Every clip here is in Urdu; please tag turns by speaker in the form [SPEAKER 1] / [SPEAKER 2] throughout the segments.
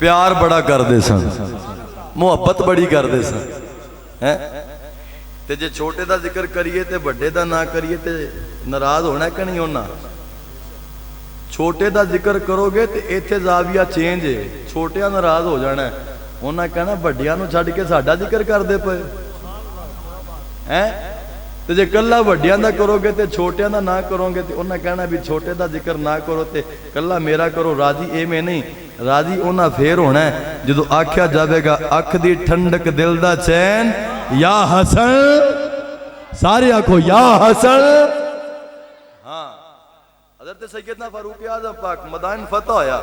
[SPEAKER 1] پیار بڑا کرتے سن، محبت بڑی کرتے سن. تے جے چھوٹے دا ذکر کریے تے بڑے دا نہ کریے تے ناراض ہونا کہ نہیں ہونا؟ چھوٹے دا ذکر کرو گے تے ایتھے زاویہ چینج ہے، چھوٹیاں ناراض ہو جانا ہے. انہاں کہنا بڑیاں نو چھڈ کے ساڈا ذکر کر دے پئے ہیں. تے جے کلا وڈیاں دا کرو گے تے چھوٹیاں دا نہ کرو گے تے انہاں کہنا بھی چھوٹے دا ذکر نہ کرو تے کلا میرا کرو. راضی اے میں نہیں، راضی انہاں پھر ہونا ہے جدو آکھیا جاوے گا اکھ دی ٹھنڈک دل دا چین یا حسن. سارے آکھو یا حسن. ہاں حضرت سیدنا فاروق اعظم پاک مدائن فتح ہویا،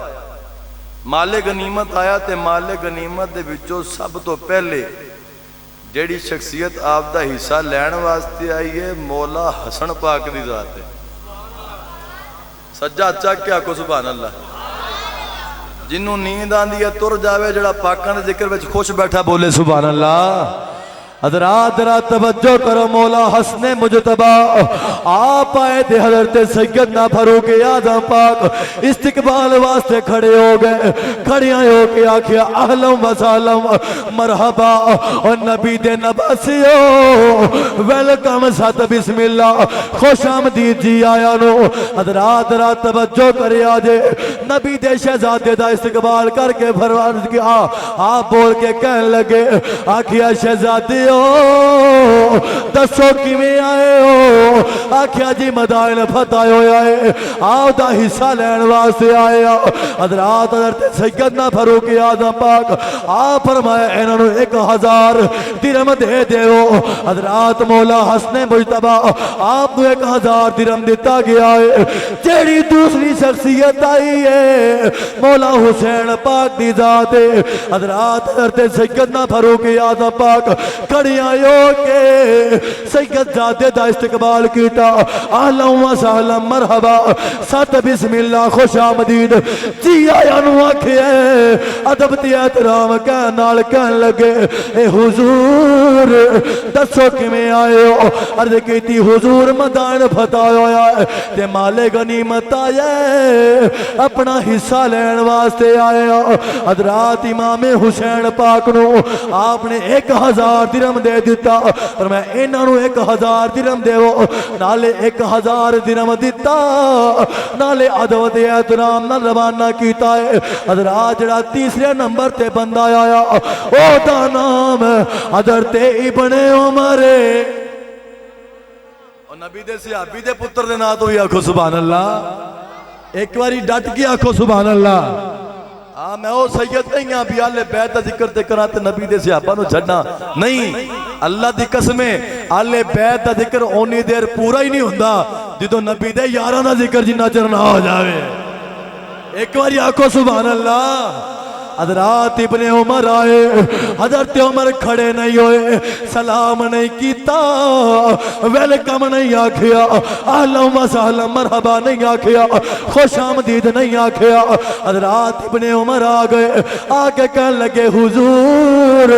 [SPEAKER 1] مال غنیمت آیا تے مال غنیمت دے وچوں سب تو پہلے جیڑی شخصیت آپ دا حصہ لین واسطے آئی ہے مولا حسن پاک دی ذات ہے. سجا چک کے آکھو سبحان اللہ. جنوں نیند آندی ہے تر جاوے، جڑا پاکاں دے ذکر وچ خوش بیٹھا بولے سبحان اللہ. حضرات ذرا توجہ کرو، مولا حسن مجتبی آپ آئے تھے حضرت سیدنا فاروق اعظم پاک استقبال واسطے کھڑے ہو گئے. کھڑیاں ہو کے آکھیا اہلم و سہلم مرحبا اور نبی دے نباسیو ویلکم ست بسم اللہ خوش آمدید جی آیا نو. حضرات ذرا توجہ کرے آجے نبی دے شہزادے دا استقبال کر کے فرمان کیا. آپ بول کے کہنے لگے آکھیا شہزادے دسو کیویں آئے ہو؟ آکھیا جی مدائن فتح ہویا ہے، آؤ دا حصہ لین واسطے آئے ہو. حضرات حضرت سیدنا فاروق اعظم پاک آپ فرمایا انہوں نے 1000 درہم دے دیو. حضرات مولا حسن مجتبی آپ نے 1000 درہم دیتا گیا ہے. جیڑی دوسری شخصیت آئی ہے مولا حسین پاک دی ذات ہے. حضرات حضرت سیدنا فاروق اعظم پاک کھڑیاں ہو کے سید زادے دا استقبال کیتا. اہلم و سہلم مرحبا ست بسم اللہ خوش آمدید جی آیا نو آکھے ادب تے احترام کہن نال کہن لگے اے حضور دسو کیویں آئے ہو؟ عرض کیتی حضور مدائن فتح ہویا ہے تے مال غنیمت آیا ہے، اپنا حصہ لین واسطے آئے ہو. حضرات امام حسین پاک نو آپ نے 1000 درہم دے دیتا اور میں انہاں نو 1000 درہم دیو نالے 1000 درہم دیتا نالے ادب تے احترام نال روانہ کیتا ہے. حضرات جڑا تیسرے نمبر تے بندہ آیا او دا نام حضرت ابن عمر. اور نبی دے صحابی دے پتر دے نام تو بھی آکھو سبحان اللہ. ایک باری ڈٹ کے آکھو سبحان اللہ. میں او سید نہیں ہاں بھی آلِ بیت دا ذکر تے کراتے نبی دے صحابہ نو چھڑنا نہیں. اللہ دی قسمیں آلِ بیت دا ذکر اونی دیر پورا ہی نہیں ہوندا جدو نبی دے یاراں دا ذکر جنہ چر نہ ہو جاوے. ایک باری آکھو سبحان اللہ. حضرات ابن عمر آئے، حضرت عمر کھڑے نہیں ہوئے، سلام نہیں کیتا، ویلکم نہیں آکھیا، اہلم و سہلم مرحبا نہیں آکھیا، خوش آمدید نہیں آکھیا. حضرات ابن عمر آ گئے، آگے کہنے لگے حضور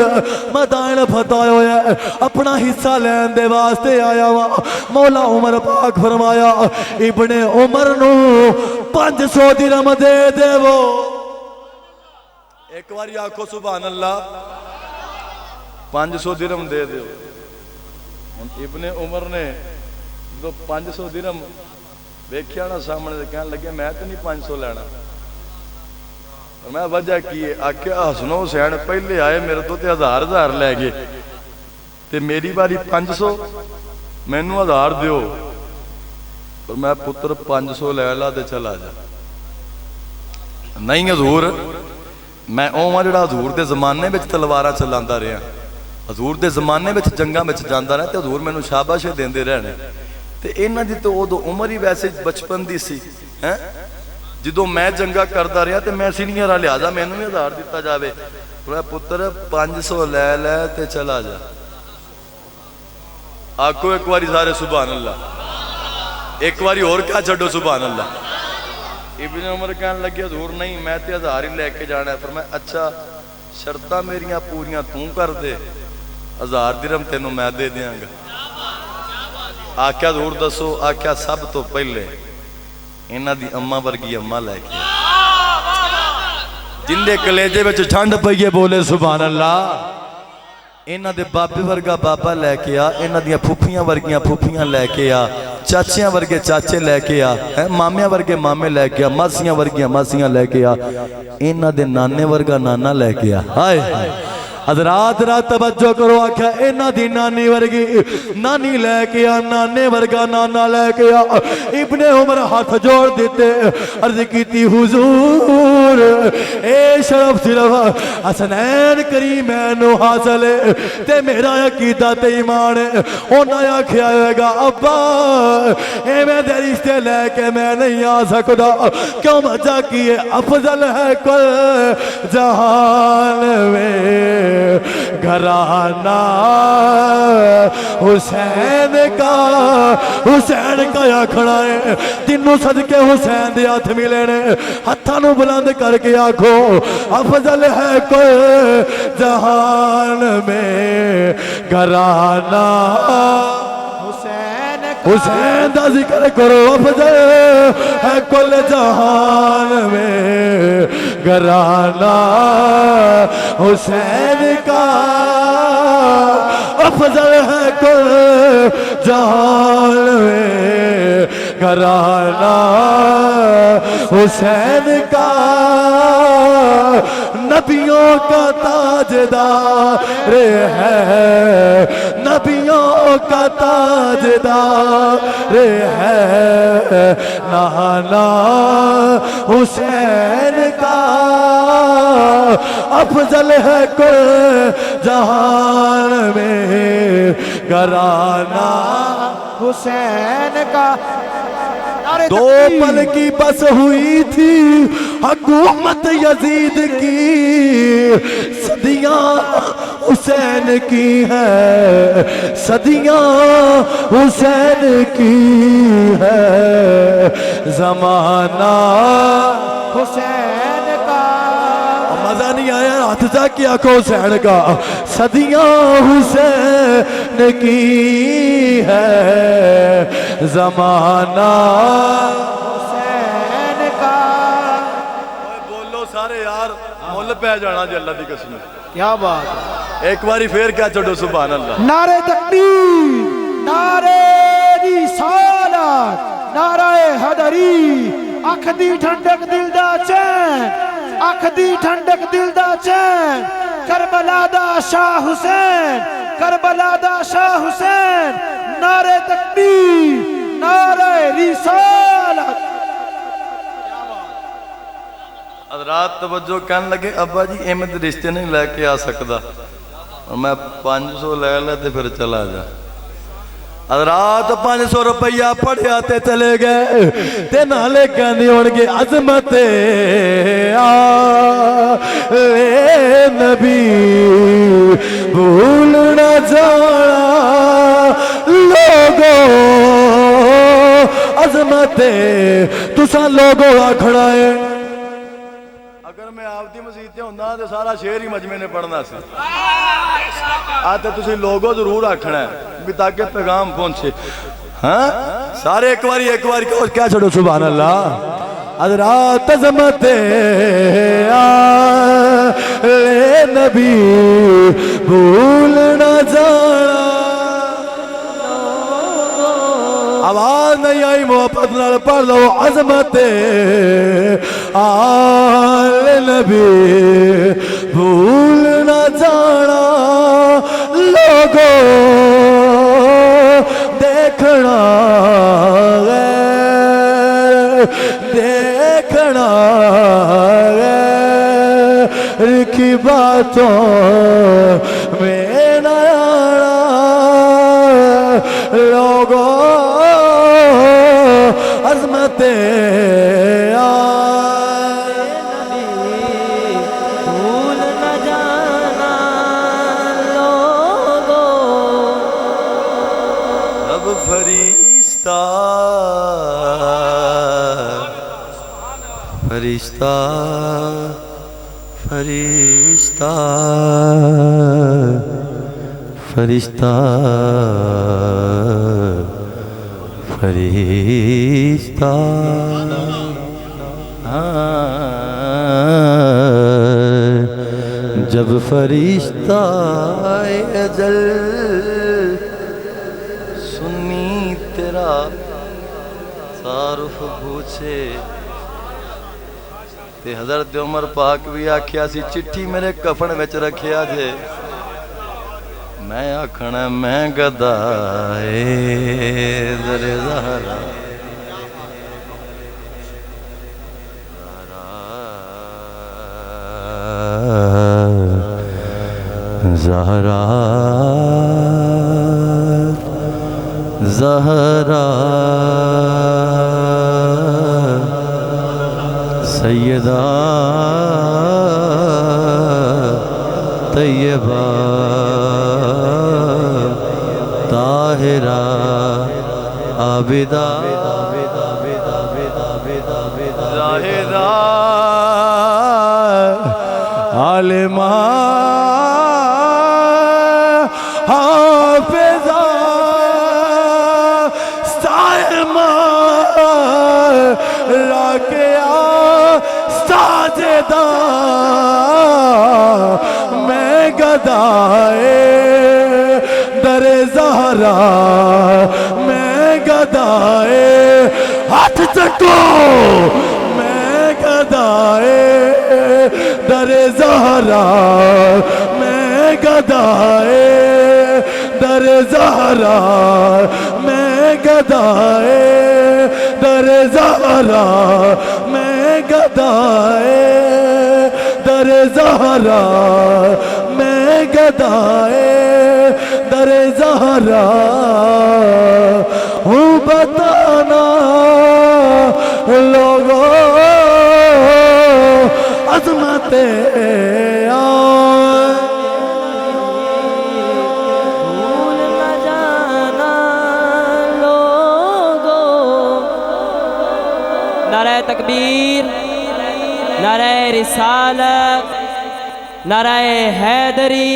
[SPEAKER 1] مدائن فتح ہویا ہے، اپنا حصہ لین دے واسطے آیا وا. مولا عمر پاک فرمایا ابن عمر نو 500 درہم دے دے وہ. ایک باری آکھو سبحان اللہ. 500 درہم دے دیو. ابن عمر نے جو 500 درہم دیکھیا نا سامنے کہنے لگے میں تو نہیں 500 لینا. میں وجہ کی ہے آکھیا حسن حسین پہلے آئے میرے تو 1000 لے گئے تے میری باری 500 مینوں 1000 دیو اور میں پتر 500 لے لا دے چلا جا. نہیں حضور میں اوہ جڑا حضور دے زمانے میں تلوارہ چلاندا رہا، حضور دے زمانے میں جنگاں میں جاندا رہا تے حضور میں نو شاباش دیندے رہنے تے انہاں دی تو ادو عمر ہی ویسے بچپن دی سی. جدو میں جنگا کردا رہا تے میں سینئر لہذا مینوں بھی 1000 دیتا جاوے. میں پتر 500 لے لے تے چلا جا. آکھو ایک باری سارے سبحان اللہ. ایک باری اور کیا چھڈو سبحان اللہ. ابن عمر کہنے لگے حضور نہیں میں تے 1000 ہی لے کے جانا ہے. فرمایا اچھا شرطاں میریاں پوریاں توں کر دے 1000 درہم تینوں میں دے دیاں گا. آکھیا حضور دسو. آکھیا سب تو پہلے انہاں دی اماں ورگی اماں لے کے جن دے کلیجے وچ ٹھنڈ پئیے بولے سبحان اللہ انہاں دے بابے ورگا بابا لے کے آ انہاں دیاں پھوپھیاں ورگیاں پھوپھیاں لے کے آ چاچیاں ورگے چاچے لے کے آ مامیاں ورگے مامے لے کے آ ماسیاں ورگیاں ماسیاں لے کے آ انہاں دے نانے ورگا نانا لے کے آ ہائے حضرات رات توجہ کرو آکھا اینا دی نانی ورگی نانی لے کے آ نانے ورگا نانا لے کے آ ابن عمر ہاتھ جوڑ دیتے عرض کیتی حضور اے شرف صرف حسنین کریمینو حاصل ہے تے میرا عقیدہ تے ایمان ہے انہاں آکھیا ہوئے گا ابا اے میں دے رشتے لے کے میں نہیں آ سکتا کیوں مجھا کیے افضل ہے کل جہان میں گھرانہ حسین کا یا کھڑا ہے تینوں صدقے حسین دے ہاتھ ملے نے ہتھاں نو بلند کر کے آکھو افضل ہے کوئی جہان میں گھرانہ حسین دا ذکر کرو افضل ہے کل جہان میں گھرانہ حسین کا افضل ہے کل جہان میں گھرانہ حسین کا نبیوں کا تاجدار ہے نبیوں کا تاجدار ہے نانا حسین کا افضل ہے کل جہان میں گھرانہ حسین کا دو پل کی بس ہوئی تھی حکومت یزید کی صدیاں حسین کی ہے صدیاں حسین کی ہے زمانہ حسین کا مزہ نہیں آیا ہاتھ جا کیا کو حسین کا صدیاں حسین کی ہے زمانہ حسین کا بولو سارے یار مول پہ جانا جی اللہ دی قسم کیا بات ہے ایک باری پھر کیا چھوڑو سبحان اللہ
[SPEAKER 2] نعرہ تکبیر نعرہ رسالت نعرہ حیدری اکھ دی ٹھنڈک دل دا چین اکھ دی ٹھنڈک دل دا چین کربلا دا شاہ حسین کربلا دا شاہ حسین نعرہ تکبیر نعرہ رسالت
[SPEAKER 1] حضرات توجہ کہنے لگے ابا جی احمد رشتے نہیں لے کے آ سکتا اور میں 500 لے لیتے پھر چلا جا حضرات 500 روپیہ پڑھے آتے چلے گئے تے نالے کہنی ہونگے عظمت اے نبی بھول نہ جانا لوگو عظمت تسا لوگو آکھڑائے اگر میں آپ دی مسیحتے ہوندہ تو سارا شعر ہی مجمع نے پڑھنا سی آتے تسی لوگو ضرور آکھنا ہے تاکہ پیغام پہنچے ہاں سارے ایک باری کیا چھڑو سبحان اللہ حضرات عظمت اے نبی بھول نہ جانا آواز نہیں آئی محبت نال پڑھ لو عظمت آل نبی بھول نہ جانا لوگو دیکھنا غیر دیکھنا غیر کی باتوں میں نہ آنا لوگو عظمت
[SPEAKER 3] بھول نہ جانا لوگو
[SPEAKER 1] اب فرشتہ فرشتہ فرشتہ فرشتہ فرشتہ جب فرشتہ اجل سنی تیرا تعارف پوچھے تے حضرت عمر پاک بھی آکھیا سی چٹھی میرے کفن وچ رکھیا جے میں آکھنا میں گدائے در زہرا زہرا زہرا سیدہ طیبہ طاہرہ عابدہ زاہدہ عالمہ حافظہ سائمہ راکعہ ساجدہ میں گدائے در زہرا میں گدائے ہاتھ چکو میں گدائے در زہرا میں گدائے در زہرا میں گدائے در زہرا میں گدائے در زہرا میں گدائے در زہرا ہوں بتانا لوگوں عظمت
[SPEAKER 3] بھول نہ جانا لوگوں نعرہ تکبیر نعرہ رسالت نعرہ حیدری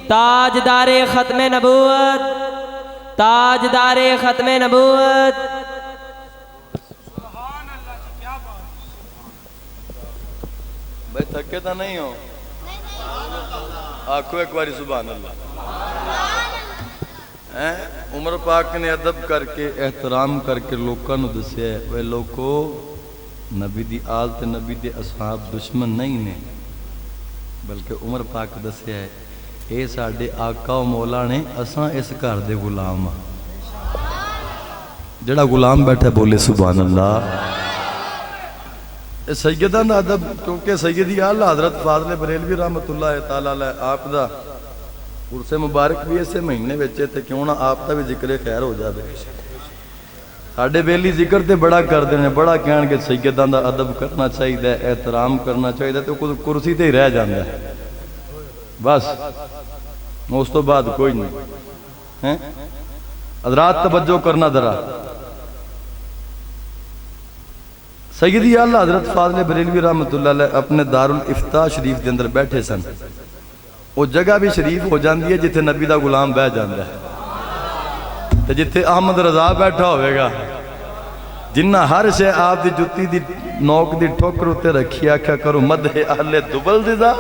[SPEAKER 3] تاجدار ختم نبوت تاجدار ختم نبوت
[SPEAKER 1] بھائی تھکے تو نہیں ہو آنکھو ایک باری سبحان اللہ عمر پاک نے ادب کر کے احترام کر کے لوکاں نو دسیا ہے وہ لوکو نبی دی آل تے نبی دے اصحاب دشمن نہیں نے بلکہ عمر پاک دسیا ہے اے ساڈے آقا و مولا نے اساں اس گھر دے غلام جڑا غلام بیٹھا بولے سبحان اللہ سیدہ دا ادب کیونکہ سیدی اعلی حضرت فاضل بریلوی رحمت اللہ تعالی علیہ آپ دا عرص مبارک بھی اسے مہینے وچے تے کیوں نہ آپ دا بھی ذکر خیر ہو جاوے ساڈے بیلی ذکر تے بڑا کر دینے بڑا کہن کہ سیداں دا ادب کرنا چاہیے احترام کرنا چاہیے تو کرسی تے ہی رہ جاندا ہے بس اس تو بعد کوئی نہیں حضرات توجہ کرنا ذرا سیدی اعلی حضرت فاضل بریلوی رحمت اللہ علیہ اپنے دارالافتاء شریف دے اندر بیٹھے سن وہ جگہ بھی شریف ہو جاندی ہے جتھے نبی دا غلام بیٹھ جاندا ہے تے جتھے احمد رضا بیٹھا ہوئے گا جنہ ہر شے آپ دی جتی دی نوک دی ٹھوکر اتے رکھی آکھا کرو مدح اہل دبل دیدا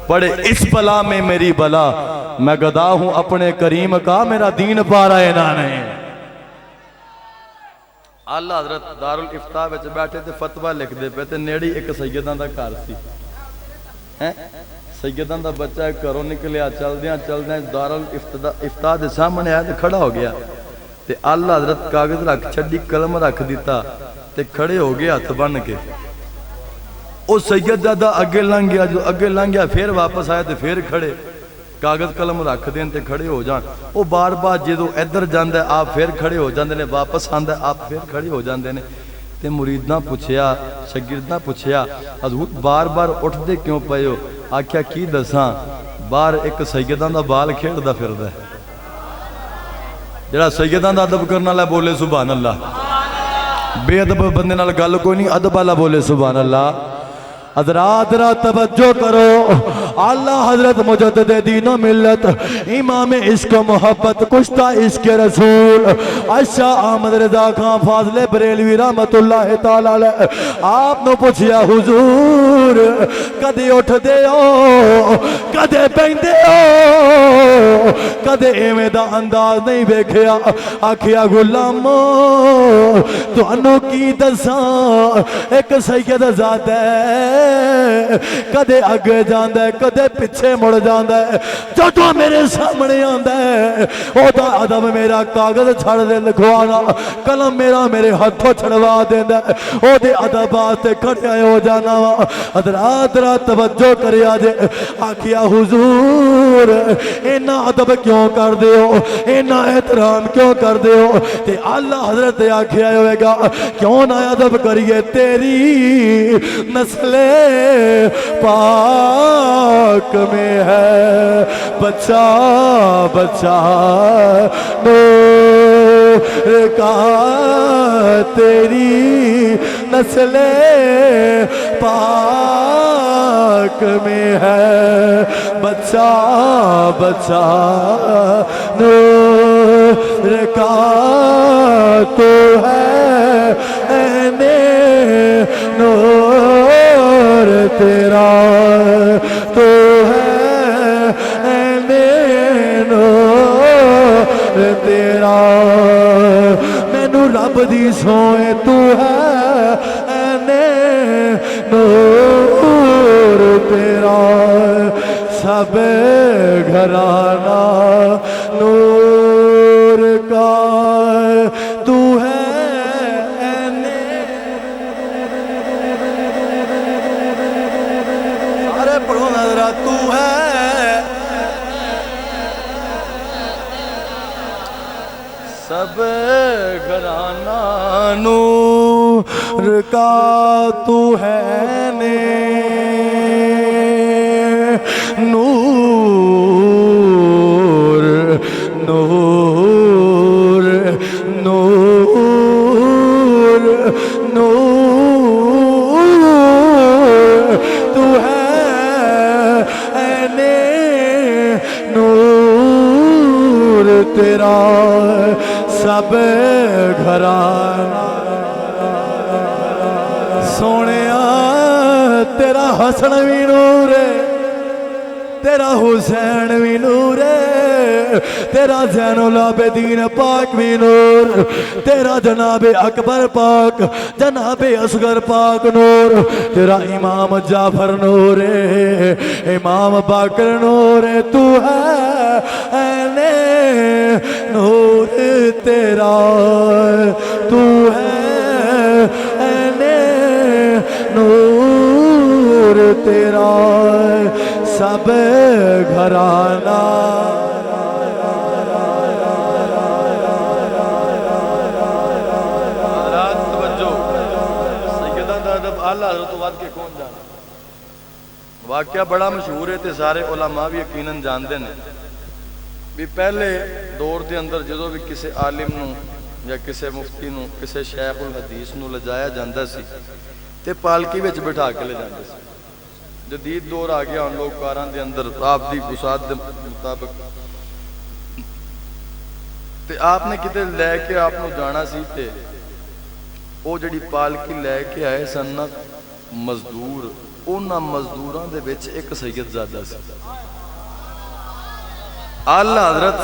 [SPEAKER 1] پڑے اس بلا میں میری بلا میں گدا ہوں اپنے کریم کا میرا دین پارا ہے نانے اللہ حضرت دارالافتاء وچ بیٹھے تے فتوہ لکھ دے پہ تے نیڑی ایک سیداں دا گھر سی سیداں دا بچہ گھروں نکلیا چل دیاں دارالافتاء دے سامنے آیا تے کھڑا ہو گیا تے اللہ حضرت کاغذ رکھ چھڈی قلم رکھ دیتا تے کھڑے ہو گیا ہاتھ بن کے او سیدہ دا اگے لنگ گیا جو اگے لنگ گیا پھر واپس آیا تے پھر کھڑے کاغذ قلم رکھ دیں تے کھڑے ہو جان او بار بار جدو ادھر جاندے آپ پھر کھڑے ہو جاندے نے واپس آندے آپ پھر کھڑے ہو جاندے نے تے مریداں پوچھیا شاگرداں پوچھیا حضور بار بار اٹھ دے کیوں پئے ہو آکھیا کی دساں بار ایک سیداں دا بال کھیڑدا پھردا ہے جڑا سیداں دا ادب کرنا لے بولے سبحان اللہ بے ادب بندے نال گل کوئی نہیں ادب والا بولے سبحان اللہ حضرات ذرا توجہ کرو، اعلیٰ حضرت مجدد دین و ملت امام عشق و محبت کشتہ عشق رسول اشاہ احمد رضا خان فاضل بریلوی رحمت اللہ تعالی علیہ آپ نے پوچھیا حضور کدے اٹھ دے ہو کدے بیندے ہو کدے ایویں دا انداز نہیں بیکھیا آکھیا غلامو تو انو کی دساں ایک سید ذات ہے کدے اگے جاندہ ہے کدے پچھے مڑ جاندہ ہے جدو میرے سامنے آندہ ہے او دا ادب میرا کاغذ چھڑ دے لکھوانا قلم میرا میرے ہاتھوں چھڑوا دیندہ ہے او دے ادبات کھڑے آئے ہو جانا حضرات را توجہ کرے آجے آکھیا حضور اینا ادب کیوں کر دے ہو اینا احترام کیوں کر دے ہو تے اللہ حضرت آکھیا ہوئے گا کیوں نہ ادب کریے تیری نسل پاک میں ہے بچہ بچہ نور کا تیری نسل پاک میں ہے بچہ بچہ نور کا تو ہے این نور تیرا تو ہے این نور تیرا مینو رب دی سوئے تو ہے این نور تیرا سب گھرانہ نور کا تو ہے سارے پڑھو نظرہ تو ہے سب گھرانہ نور کا تو ہے نور نور نور نور تو ہے این نور تیرا سب گھرانہ سونیا تیرا حسن بھی نور ہے تیرا حسین بھی نور ہے تیرا زین العابدین پاک بھی نور تیرا جناب اکبر پاک جناب اصغر پاک نور تیرا امام جعفر نور ہے امام باقر نور ہے تو ہے این نور تیرا تو ہے این نور تیرا سب گھرانہ اللہ حضرت وعد کے کون جانا واقعہ بڑا مشہور ہے تے سارے علماء بھی یقیناً جاندے نے بھی پہلے دور دے اندر جدو بھی کسے عالم نو یا کسے مفتی نو کسے شیخ الحدیث نو لجایا جاندہ سی تے پالکی وچ بٹھا کے لے جاندے سی جدید دور آ گیا ان لوگ کاران دے اندر آپ دی وسعت دے مطابق تے آپ نے کتے لے کے آپ نو جانا سی تے او جڑی پالکی لے کے آئے سنت مزدور اونا مزدوران دے بیچ ایک سید زیادہ سی اعلیٰ حضرت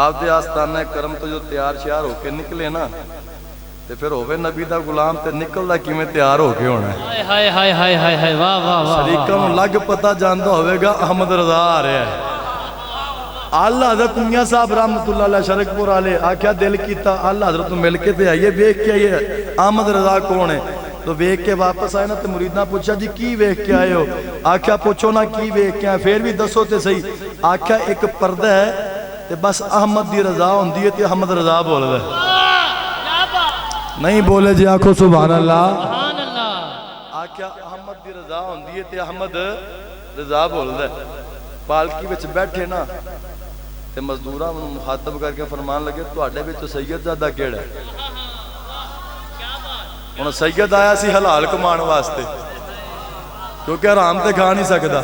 [SPEAKER 1] آپ دے آستانہ کرم تو جو تیار شیار ہو کے نکلے نا تے پھر ہوئے نبی دا غلام تے نکل دا کیویں تیار ہو کے ہونا ہے
[SPEAKER 3] ہائے ہائے ہائے ہائے ہائے واہ واہ واہ
[SPEAKER 1] شریکم لگ پتہ جاندہ ہوئے گا احمد رضا آ رہے ہیں اللہ حضرت میاں صاحب رحمت اللہ علیہ شرک پور آلے آکھیا دل کیتا اللہ حضرت مل کے تے آئیے بیک کے آئیے احمد رضا کون ہے تو بیک کے واپس آئے نا تے مریدنا پوچھا جی کی بیک کے آئے ہو آکھیا پوچھو نا کی بیک کے آئے پھر بھی دسو تے صحیح آکھیا ایک پردہ ہے تے بس احمد دی رضا ہوندی ہے تے احمد رضا بول رہے نہیں بولے جی آنکھو سبحان اللہ آکھیا احمد دی رضا ہوندی ہے تے احمد رضا بول رہے پالکی بچ بیٹھے نا تے مزدوراں مخاطب کر کے فرمان لگے تو آڈے بھی تو سید زیادہ کیڑا ہے انہوں سید آیا سی حلال کمان واسطے کیونکہ حرام تے کھا نہیں سکتا،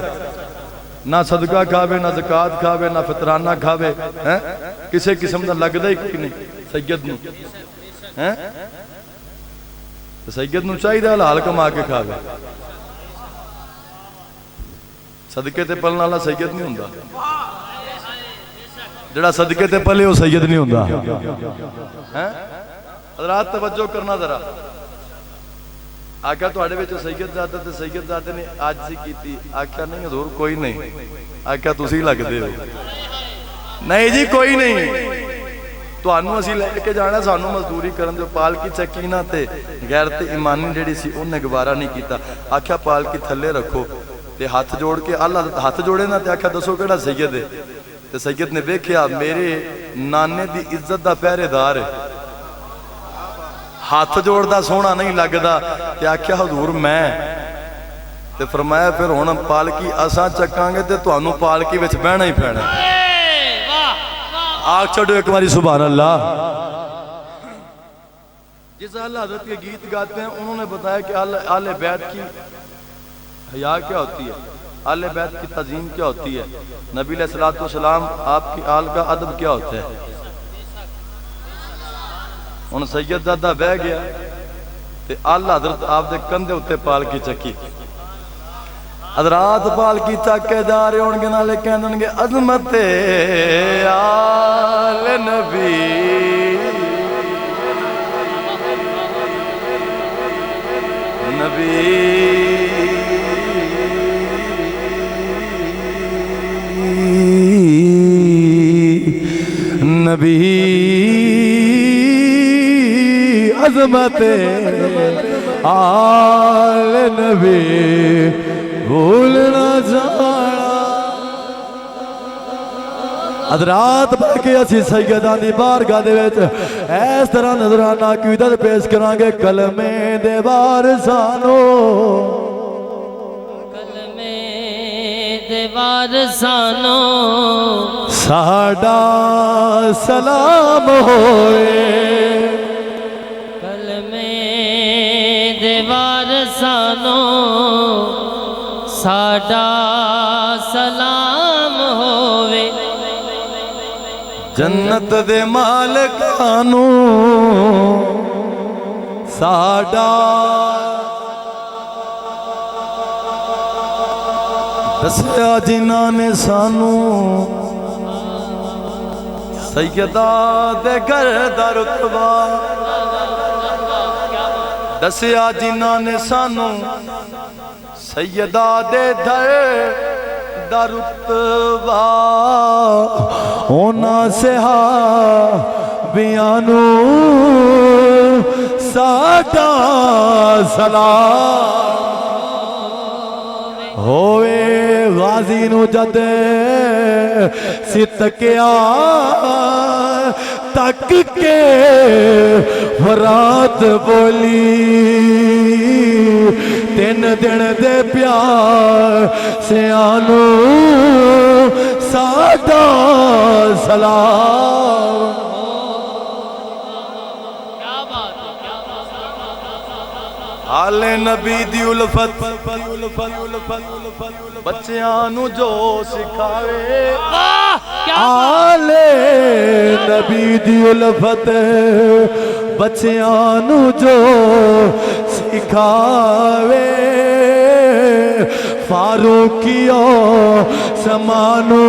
[SPEAKER 1] نہ صدقہ کھاوے، نہ زکات کھاوے، نہ فطرانہ کھاوے، کسے قسم دا لگدا ہی کہ نہیں سید نو، سید نو چاہیے حلال کما کے کھاوے، صدقے تے پلن والا سید نہیں ہوندا، جڑا صدقے تے پلے وہ سید نہیں ہوندا۔ حضرات توجہ کرنا ذرا، آقا تواڈے وچ سید زادہ تے سید زادے نے عاجزی کیتی، آقا نہیں حضور کوئی نہیں، آقا تسی لگدے ہو، نہیں جی کوئی نہیں، تانوں اسی لے کے جانا، سانوں مزدوری کرن دے، پالکی چکی نہ تے غیرت ایمانی جڑی سی انہیں گوارا نہیں کیتا، آقا پالکی تھلے رکھو تے ہاتھ جوڑ کے اللہ ہاتھ جوڑے نہ تے آقا دسو کیڑا سید ہے، تے سید نے ویکھیا میرے نانے دی عزت دا پہرے دار ہے، ہاتھ جوڑ دا سونا نہیں لگدا، تے آکھیا حضور میں، تے فرمایا پھر ہن پالکی اساں چکاں گے تے تانوں پالکی وچ بہنا ہی پینا، آگ چھڑو ایک باری سبحان اللہ۔ جس اہل حضرت کے گیت گاتے ہیں انہوں نے بتایا کہ اہل بیت کی حیا کیا ہوتی ہے، اہل بیت کی تعظیم کیا ہوتی ہے، نبی علیہ السلام آپ کی آل کا ادب کیا ہوتا ہے۔ ان سید زادہ بہ گیا تے آلہ حضرت آپ دے کندھے اتے پالکی چکی، حضرات پالکی چک کے جا رہے ہونگے نالے کہندن گے عظمت آل نبی، نبی نبی عظمت آل نبی بھولنا جانا۔ حضرات باقی اسی سیدان دی بارگاہ دے وچ اس طرح نظرانہ عقیدت پیش کران گے، کلمے دے وارثانو،
[SPEAKER 3] کلمے دے وارثانو
[SPEAKER 1] ساڈا سلام ہوئے،
[SPEAKER 3] دے وارثانو ساڈا سلام ہووے،
[SPEAKER 1] جنت دے مالکانو ساڈا دسیا جنہاں نے سانو سیدہ دے گھر دا رتبہ، دسیا جنہاں نے سانو سیدہ دے گھر دا رتبہ، اونا صحابیانو ساڈا سلام ہوئے، غازی نو جد ستکیا تک کے فرات بولی، تین دن دے پیار سے آنو ساڈا سلام، آل نبی دی الفت بچیاں جو سکھاوے، آل نبی دی الفت بچیاں جو سکھاوے، فاروقیو سمانو،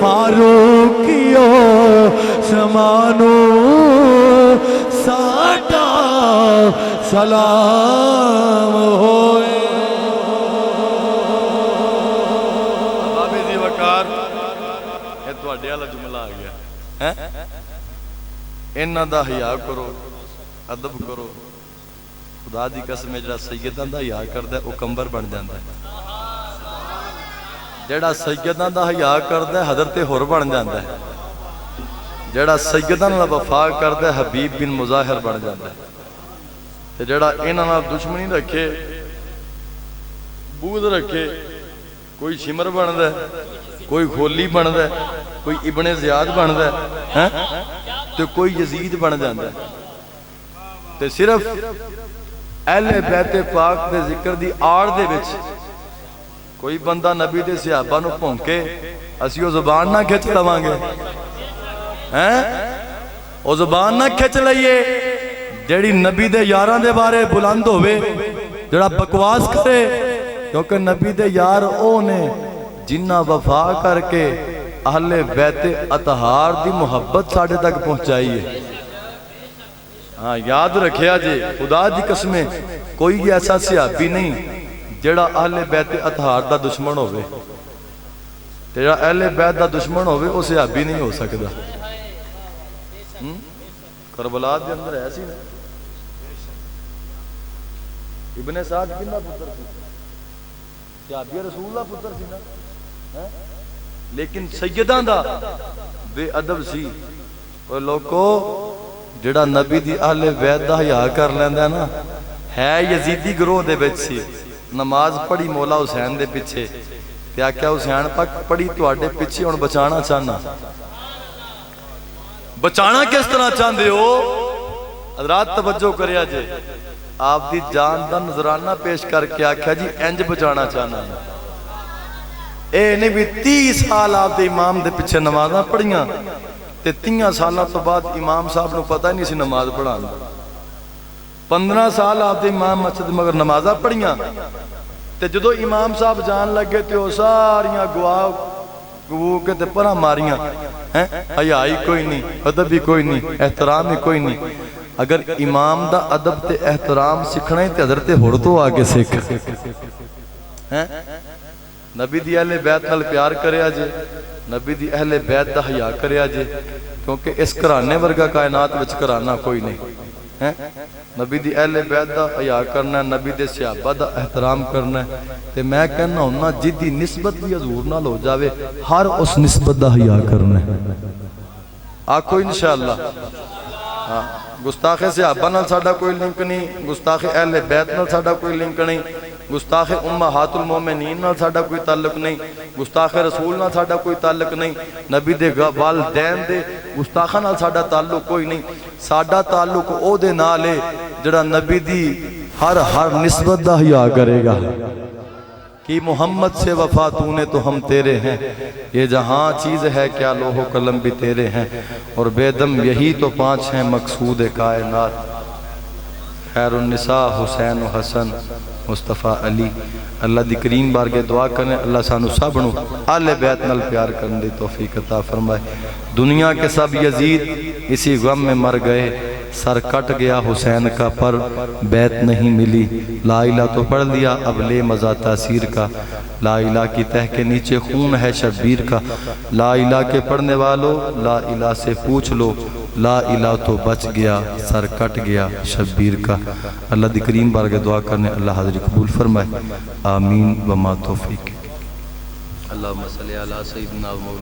[SPEAKER 1] فاروقیو سمانو ساڈا سلام ہوئے۔ بابی دی وقار یہ تو اڈیا والا جملہ آ گیا، انہاں دا حیا کرو، ادب کرو، خدا دی قسم جڑا سیداں دا حیا کردا ہے او کمبر بن جاندا ہے، جڑا سیداں دا حیا کردا ہے حضرت حر بن جاندا ہے، جڑا سیداں نال وفا کردا ہے حبیب بن مظاہر بن جاندا ہے، تے جڑا انہاں نال دشمنی رکھے، بغض رکھے، کوئی شمر بندا ہے، کوئی کھولی بندا ہے، کوئی ابن زیاد بندا ہے، تے کوئی یزید بن جاندا ہے، تے صرف اہل بیت پاک دے ذکر دی آڑ دے وچ کوئی بندہ نبی دے صحابہ نو بھونکے اسی وہ زبان نہ کھچ لواں گے وہ زبان نہ کھچ لئیے جیڑی نبی دے یاراں دے بارے بلند ہوئے جڑا بکواس کرے کیونکہ نبی دے یار او نے جنہ وفا کر کے اہل بیت اطہار دی محبت ساڑھے تک پہنچائی ہے ہاں یاد رکھیا جے خدا دی قسمیں کوئی ایسا صحابی نہیں جڑا اہل بیت اطہار دا دشمن ہوئے جڑا اہل بیت دا دشمن ہوئے وہ صحابی نہیں ہو سکتا کربلا دے اندر ایسی نا ابن سعد کنہ پتر سی صحابی رسول اللہ پتر سی نا لیکن سیدان دا بے ادب سی وہ لوگو جڑا نبی دی اہل بیت دا حیا کر لیندہ نا ہے یزیدی گروہ دے بیچ سی نماز پڑھی مولا حسین دے پیچھے کیا حسین پاک پڑھی تو آڑے پیچھے اور بچانا چاہنا بچانا کس طرح چاہندے ہو حضرات توجہ کریا جے آپ دی جان دا نظرانہ پیش کر کے آکھا جی انج بچانا چاہنا اے نے بھی 30 سال آپ دے امام دے پیچھے نمازاں پڑھیاں تے 30 سالہ تو بعد امام صاحب نے پتہ نہیں سی نماز پڑھانا 15 سال آپ دے امام مسجد مگر نمازاں پڑھیاں تے جدو امام صاحب جان لگے تے وہ ساریاں گواہ کے تے پرہ ماریاں حیائی کوئی نہیں ادب بھی کوئی نہیں احترام بھی کوئی نہیں اگر امام دا ادب تے احترام سکھنا ہی تے حضرت ہردو آگے سکھ نبی دی اہل بیت نال پیار کرے آجے نبی دی اہل بیت دا حیا کرے آجے کیونکہ اس کرانے ورگا کائنات وچ کرانا کوئی نہیں نبی دی اہل بیت دا حیا کرنا ہے نبی دے صحابہ دا احترام کرنا ہے تے میں کہنا ہونا جدی نسبت بھی حضور نال ہو جاوے ہر اس نسبت دا حیا کرنا ہے آکھو انشاءاللہ گستاخ صحابہ نال ساڑھا کوئی لنک نہیں گستاخ اہل بیت نال ساڑھا کوئی لنک نہیں گستاخ امہات المومنین نال ساڑھا کوئی تعلق نہیں گستاخ رسول نال ساڑھا کوئی تعلق نہیں نبی دے والدین دے گستاخہ نال ساڑھا تعلق کوئی نہیں ساڑھا تعلق او دے نالے جڑا نبی دی ہر نسبت دا حیا کرے گا کہ محمد سے وفا تو نے تو ہم تیرے ہیں یہ جہاں چیز ہے کیا لوح و قلم بھی تیرے ہیں اور بے دم یہی تو 5 ہیں مقصود کائنات خیر النساء حسین و حسن مصطفیٰ علی اللہ دی کریم بارگاہ دعا کرنے اللہ سانو سبنو اہل بیت نال پیار کرنے دی توفیق عطا فرمائے دنیا کے سب یزید اسی غم میں مر گئے سر کٹ گیا حسین کا پر بیت نہیں ملی لا الہ تو پڑھ لیا اب لے مزہ تاثیر کا لا الہ کی تہ کے نیچے خون ہے شبیر کا لا الہ کے پڑھنے والوں لا الہ سے پوچھ لو لا الہ تو بچ گیا سر کٹ گیا شبیر کا اللہ دی کریم بارگاہ دعا کرنے اللہ حاضر قبول فرمائے آمین وما توفیق اللہم صلی علی سیدنا و مولا